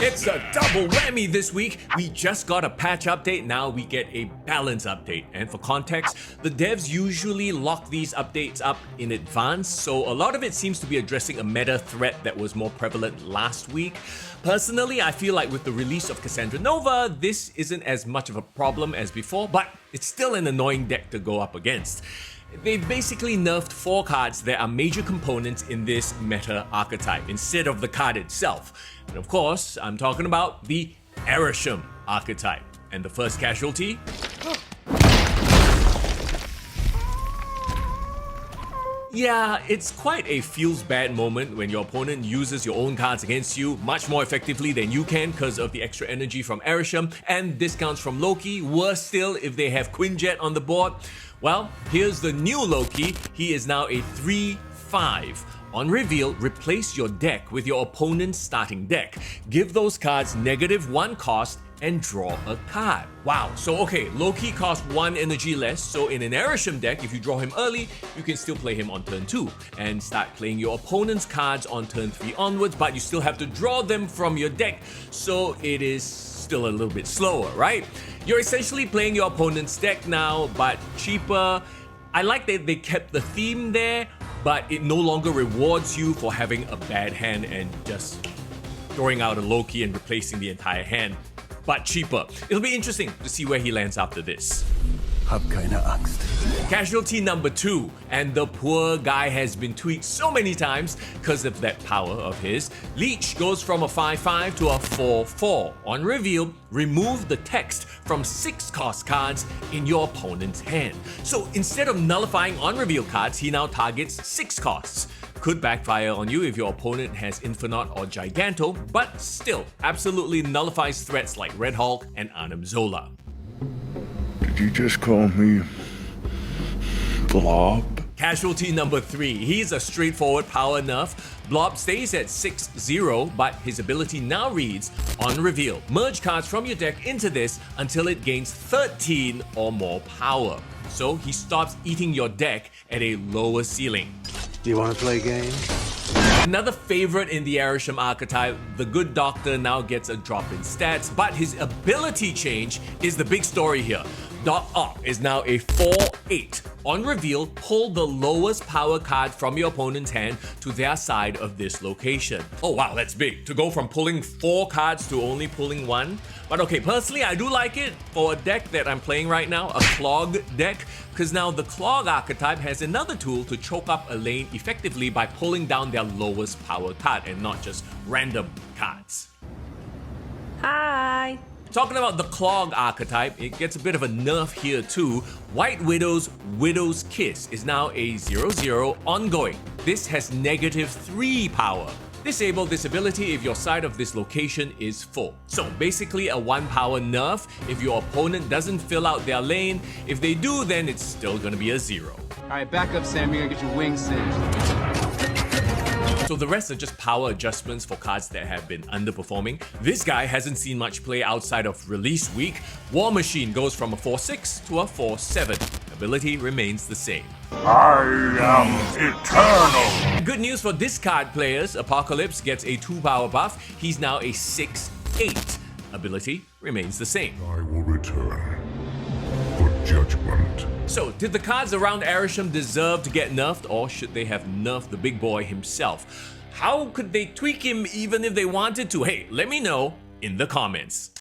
It's a double whammy this week. We just got a patch update, now we get a balance update. And for context, the devs usually lock these updates up in advance, so a lot of it seems to be addressing a meta threat that was more prevalent last week. Personally, I feel like with the release of Cassandra Nova, this isn't as much of a problem as before, but it's still an annoying deck to go up against. They've basically nerfed 4 cards that are major components in this meta archetype instead of the card itself. And of course, I'm talking about the Arishem archetype. And the first casualty? Yeah, it's quite a feels bad moment when your opponent uses your own cards against you much more effectively than you can because of the extra energy from Arishem and discounts from Loki. Worse still if they have Quinjet on the board. Well, here's the new Loki. He is now a 3/5. On reveal, replace your deck with your opponent's starting deck. Give those cards -1 cost and draw a card. Wow, so okay, Loki costs 1 energy less, so in an Arishem deck, if you draw him early, you can still play him on turn 2 and start playing your opponent's cards on turn 3 onwards, but you still have to draw them from your deck, so it is still a little bit slower, right? You're essentially playing your opponent's deck now, but cheaper. I like that they kept the theme there, but it no longer rewards you for having a bad hand and just throwing out a Loki and replacing the entire hand, but cheaper. It'll be interesting to see where he lands after this. Hab keine Angst. Casualty number 2, and the poor guy has been tweaked so many times because of that power of his. Leech goes from a 5/5 to a 4/4. On reveal, remove the text from 6 cost cards in your opponent's hand. So instead of nullifying on reveal cards, he now targets 6 costs. Could backfire on you if your opponent has Infinite or Giganto, but still absolutely nullifies threats like Red Hulk and Arnim Zola. Did you just call me Blob? Casualty number 3. He's a straightforward power nerf. Blob stays at 6/0, but his ability now reads, on reveal, merge cards from your deck into this until it gains 13 or more power. So he stops eating your deck at a lower ceiling. Do you want to play games? Another favorite in the Arishem archetype, the good doctor now gets a drop in stats, but his ability change is the big story here. Doc Ock is now a 4/8. On reveal, pull the lowest power card from your opponent's hand to their side of this location. Oh wow, that's big. To go from pulling 4 cards to only pulling 1. But okay, personally I do like it for a deck that I'm playing right now, a Clog deck, because now the Clog archetype has another tool to choke up a lane effectively by pulling down their lowest power card and not just random cards. Hi! Talking about the Clog archetype, it gets a bit of a nerf here too. White Widow's Widow's Kiss is now a 0/0 ongoing. This has -3 power. Disable this ability if your side of this location is full. So basically a 1 power nerf if your opponent doesn't fill out their lane. If they do, then it's still gonna be a 0. Alright, back up, Sam. You're gonna get your wings singed. So the rest are just power adjustments for cards that have been underperforming. This guy hasn't seen much play outside of release week. War Machine goes from a 4/6 to a 4/7. Ability remains the same. I am eternal. Good news for discard players, Apocalypse gets a 2 power buff. He's now a 6/8. Ability remains the same. I will return for judgment. So, did the cards around Arishem deserve to get nerfed, or should they have nerfed the big boy himself? How could they tweak him even if they wanted to? Hey, let me know in the comments.